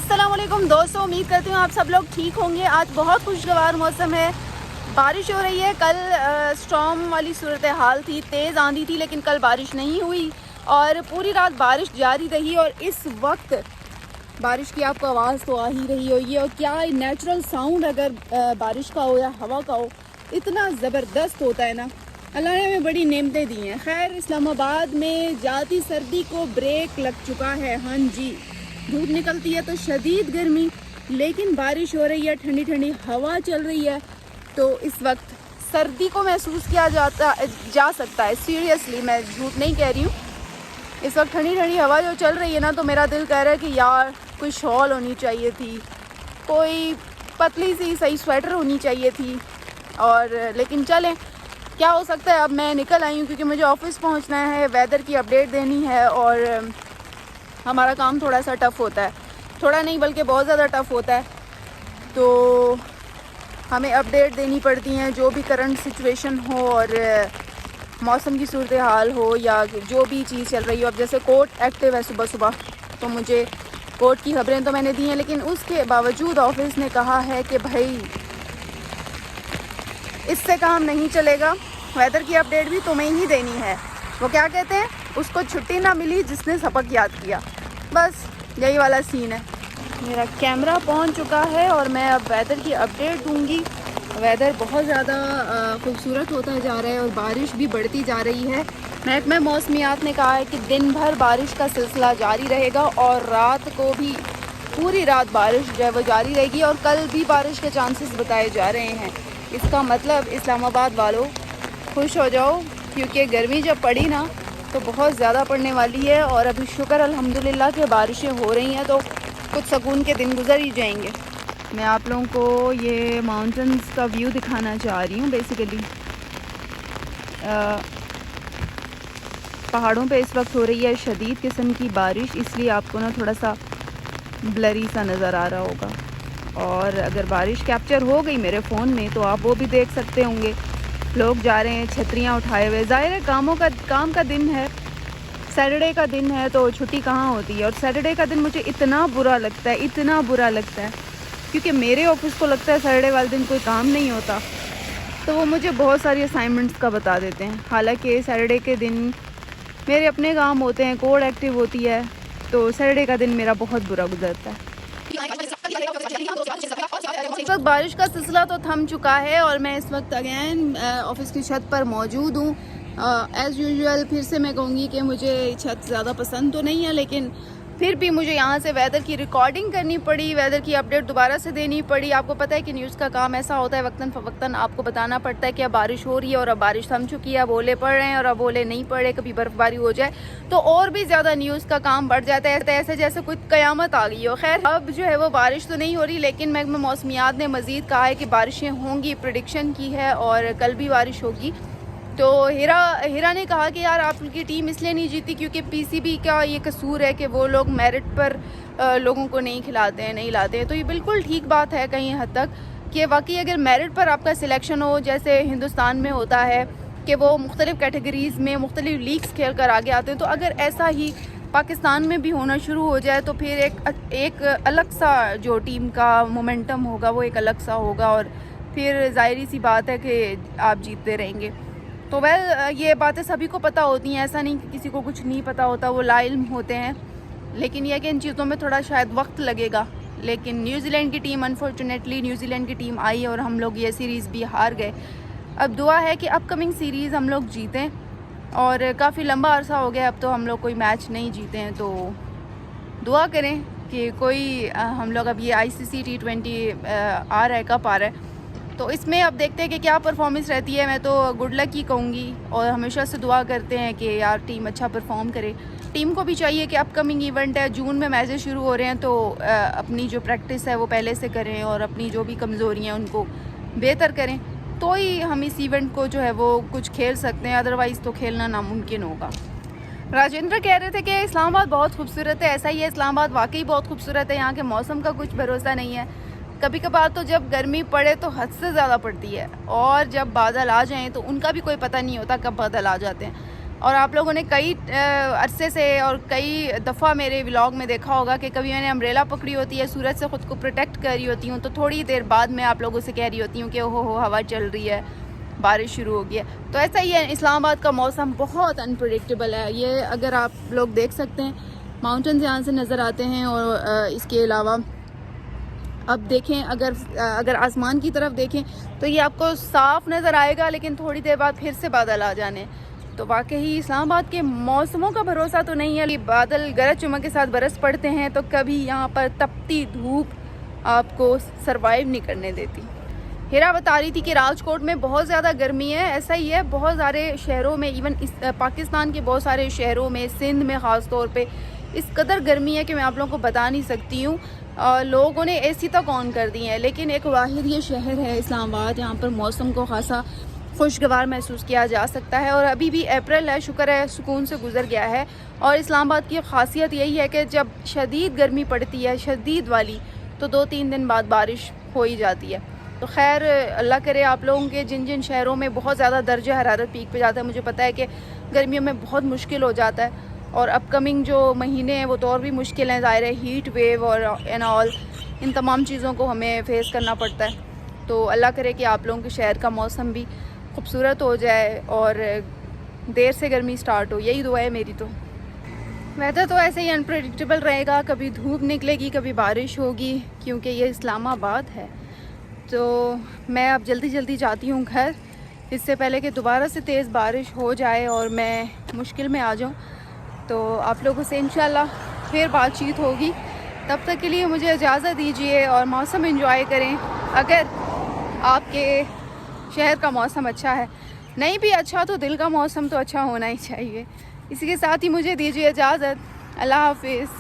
अस्सलाम वालेकुम दोस्तों, उम्मीद करती हूँ आप सब लोग ठीक होंगे। आज बहुत खुशगवार मौसम है, बारिश हो रही है। कल स्टॉर्म वाली सूरत हाल थी, तेज़ आंधी थी, लेकिन कल बारिश नहीं हुई और पूरी रात बारिश जारी रही। और इस वक्त बारिश की आपको आवाज़ तो आ ही रही होगी। और क्या नेचुरल साउंड अगर बारिश का हो या हवा का हो, इतना ज़बरदस्त होता है ना। अल्लाह ने हमें बड़ी नेमतें दी हैं। खैर, इस्लामाबाद में जाती सर्दी को ब्रेक लग चुका है। हाँ जी, धूप निकलती है तो शदीद गर्मी, लेकिन बारिश हो रही है, ठंडी ठंडी हवा चल रही है, तो इस वक्त सर्दी को महसूस किया जा सकता है। सीरियसली, मैं झूठ नहीं कह रही हूँ। इस वक्त ठंडी ठंडी हवा जो चल रही है ना, तो मेरा दिल कह रहा है कि यार कोई शॉल होनी चाहिए थी, कोई पतली सी सही स्वेटर होनी चाहिए थी। और लेकिन चलें, क्या हो सकता है। अब मैं निकल आई हूँ क्योंकि मुझे ऑफिस पहुँचना है, वेदर की अपडेट देनी है। और हमारा काम थोड़ा सा टफ़ होता है, थोड़ा नहीं बल्कि बहुत ज़्यादा टफ़ होता है। तो हमें अपडेट देनी पड़ती हैं, जो भी करंट सिचुएशन हो और मौसम की सूरत हाल हो या जो भी चीज़ चल रही हो। अब जैसे कोर्ट एक्टिव है सुबह सुबह, तो मुझे कोर्ट की खबरें तो मैंने दी हैं, लेकिन उसके बावजूद ऑफिस ने कहा है कि भाई इससे काम नहीं चलेगा, वेदर की अपडेट भी तुम्हें ही देनी है। वो क्या कहते हैं, उसको छुट्टी ना मिली जिसने सबक याद किया। बस यही वाला सीन है। मेरा कैमरा पहुंच चुका है और मैं अब वेदर की अपडेट दूंगी। वेदर बहुत ज़्यादा खूबसूरत होता जा रहा है और बारिश भी बढ़ती जा रही है। महकमा मौसमियात ने कहा है कि दिन भर बारिश का सिलसिला जारी रहेगा और रात को भी पूरी रात बारिश जो है वो जारी रहेगी। और कल भी बारिश के चांसेस बताए जा रहे हैं। इसका मतलब इस्लामाबाद वालों खुश हो जाओ, क्योंकि गर्मी जब पड़ी ना तो बहुत ज़्यादा पड़ने वाली है। और अभी शुक्र अल्हम्दुलिल्लाह कि बारिशें हो रही हैं, तो कुछ सुकून के दिन गुजर ही जाएंगे। मैं आप लोगों को ये माउंटेन्स का व्यू दिखाना चाह रही हूँ। बेसिकली पहाड़ों पे इस वक्त हो रही है शदीद किस्म की बारिश, इसलिए आपको ना थोड़ा सा ब्लरी सा नज़र आ रहा होगा। और अगर बारिश कैप्चर हो गई मेरे फ़ोन में तो आप वो भी देख सकते होंगे। लोग जा रहे हैं छतरियाँ उठाए हुए। ज़ाहिर है काम का दिन है, सैटरडे का दिन है, तो छुट्टी कहाँ होती है। और सैटरडे का दिन मुझे इतना बुरा लगता है, इतना बुरा लगता है, क्योंकि मेरे ऑफिस को लगता है सैटरडे वाले दिन कोई काम नहीं होता, तो वो मुझे बहुत सारी असाइनमेंट्स का बता देते हैं। हालांकि सैटरडे के दिन मेरे अपने काम होते हैं, कोड एक्टिव होती है, तो सैटरडे का दिन मेरा बहुत बुरा गुजरता है। इस वक्त बारिश का सिलसिला तो थम चुका है और मैं इस वक्त अगेन ऑफिस की छत पर मौजूद हूँ। एज़ यूजुअल फिर से मैं कहूँगी कि मुझे छत ज़्यादा पसंद तो नहीं है, लेकिन फिर भी मुझे यहाँ से वेदर की रिकॉर्डिंग करनी पड़ी, वेदर की अपडेट दोबारा से देनी पड़ी। आपको पता है कि न्यूज़ का काम ऐसा होता है, वक्तन फ़वक्तन आपको बताना पड़ता है कि अब बारिश हो रही है और अब बारिश थम चुकी है, अब ओले पड़ रहे हैं और अब ओले नहीं पड़ रहे। कभी बर्फ़बारी हो जाए तो और भी ज़्यादा न्यूज़ का काम बढ़ जाता है, ऐसे जैसे कोई क़यामत आ गई हो। खैर, अब जो है वो बारिश तो नहीं हो रही, लेकिन महकमा मौसमियात ने मज़ीद कहा है कि बारिशें होंगी, प्रेडिक्शन की है और कल भी बारिश होगी। तो हिरा ने कहा कि यार आपकी टीम इसलिए नहीं जीती क्योंकि पीसीबी का ये कसूर है कि वो लोग मेरिट पर लोगों को नहीं खिलाते हैं, नहीं लाते हैं। तो ये बिल्कुल ठीक बात है कहीं हद तक कि वाकई अगर मेरिट पर आपका सिलेक्शन हो, जैसे हिंदुस्तान में होता है कि वो मुख्तलिफ़ कैटेगरीज़ में मुख्तलिफ लीग्स खेल कर आगे आते हैं, तो अगर ऐसा ही पाकिस्तान में भी होना शुरू हो जाए तो फिर एक अलग सा जो टीम का मोमेंटम होगा वो एक अलग सा होगा और फिर ज़ाहिर सी बात है कि आप जीतते रहेंगे। तो ये बातें सभी को पता होती हैं, ऐसा नहीं कि किसी को कुछ नहीं पता होता, वो लाइल्म होते हैं। लेकिन यह कि इन चीज़ों में थोड़ा शायद वक्त लगेगा। लेकिन न्यूजीलैंड की टीम, अनफॉर्चुनेटली न्यूजीलैंड की टीम आई और हम लोग ये सीरीज़ भी हार गए। अब दुआ है कि अपकमिंग सीरीज़ हम लोग जीतें, और काफ़ी लंबा अरसा हो गया अब तो हम लोग कोई मैच नहीं जीते हैं। तो दुआ करें कि कोई हम लोग, अब ये ICC T20 आ रहा है, कप आ रहा है, तो इसमें अब देखते हैं कि क्या परफॉर्मेंस रहती है। मैं तो गुड लक ही कहूँगी और हमेशा से दुआ करते हैं कि यार टीम अच्छा परफॉर्म करे। टीम को भी चाहिए कि अपकमिंग इवेंट है, जून में मैचेस शुरू हो रहे हैं, तो अपनी जो प्रैक्टिस है वो पहले से करें और अपनी जो भी कमज़ोरियाँ हैं उनको बेहतर करें, तो ही हम इस इवेंट को जो है वो कुछ खेल सकते हैं, अदरवाइज़ तो खेलना नामुमकिन होगा। राजेंद्र कह रहे थे कि इस्लामाबाद बहुत खूबसूरत है। ऐसा ही है, इस्लामाबाद वाकई बहुत खूबसूरत है। यहाँ के मौसम का कुछ भरोसा नहीं है, कभी कभार तो जब गर्मी पड़े तो हद से ज़्यादा पड़ती है और जब बादल आ जाएं तो उनका भी कोई पता नहीं होता कब बादल आ जाते हैं। और आप लोगों ने कई अरसे से और कई दफ़ा मेरे व्लॉग में देखा होगा कि कभी मैंने अम्ब्रेला पकड़ी होती है, सूरज से ख़ुद को प्रोटेक्ट कर रही होती हूँ, तो थोड़ी देर बाद मैं आप लोगों से कह रही होती हूँ कि ओहो हो हवा चल रही है, बारिश शुरू हो गई है। तो ऐसा ही है, इस्लामाबाद का मौसम बहुत अनप्रेडिक्टेबल है। ये अगर आप लोग देख सकते हैं, माउंटेन्स यहाँ से नज़र आते हैं, और इसके अलावा अब देखें, अगर आसमान की तरफ देखें तो ये आपको साफ़ नज़र आएगा, लेकिन थोड़ी देर बाद फिर से बादल आ जाने। तो वाकई इस्लामाबाद के मौसमों का भरोसा तो नहीं है। बादल गरज चमक के साथ बरस पड़ते हैं, तो कभी यहाँ पर तपती धूप आपको सरवाइव नहीं करने देती। हिरा बता रही थी कि राजकोट में बहुत ज़्यादा गर्मी है। ऐसा ही है, बहुत सारे शहरों में, इवन पाकिस्तान के बहुत सारे शहरों में, सिंध में ख़ास तौर पे इस कदर गर्मी है कि मैं आप लोगों को बता नहीं सकती हूँ। लोगों ने एसी तक ऑन कर दिए हैं, लेकिन एक वाहिद ये शहर है इस्लामाबाद, यहाँ पर मौसम को खासा खुशगवार महसूस किया जा सकता है। और अभी भी अप्रैल है, शुक्र है सुकून से गुजर गया है। और इस्लामाबाद की ख़ासियत यही है कि जब शदीद गर्मी पड़ती है, शदीद वाली, तो 2-3 दिन बाद बारिश हो ही जाती है। तो खैर अल्लाह करे आप लोगों के जिन जिन शहरों में बहुत ज़्यादा दर्जा हरारत पीक पे जाता है, मुझे पता है कि गर्मियों में बहुत मुश्किल हो जाता है, और अपकमिंग जो महीने हैं वो तो और भी मुश्किल हैं, ज़ाहिर है, हीट वेव और एंड ऑल, इन तमाम चीज़ों को हमें फेस करना पड़ता है। तो अल्लाह करे कि आप लोगों के शहर का मौसम भी खूबसूरत हो जाए और देर से गर्मी स्टार्ट हो, यही दुआ है मेरी। तो वेदर तो ऐसे ही अनप्रेडिक्टेबल रहेगा, कभी धूप निकलेगी, कभी बारिश होगी, क्योंकि ये इस्लामाबाद है। तो मैं अब जल्दी जल्दी जाती हूँ घर, इससे पहले कि दोबारा से तेज़ बारिश हो जाए और मैं मुश्किल में आ जाऊँ। तो आप लोगों से इंशाल्लाह फिर बातचीत होगी। तब तक के लिए मुझे इजाज़त दीजिए और मौसम एंजॉय करें। अगर आपके शहर का मौसम अच्छा है, नहीं भी अच्छा, तो दिल का मौसम तो अच्छा होना ही चाहिए। इसी के साथ ही मुझे दीजिए इजाज़त। अल्लाह हाफिज़।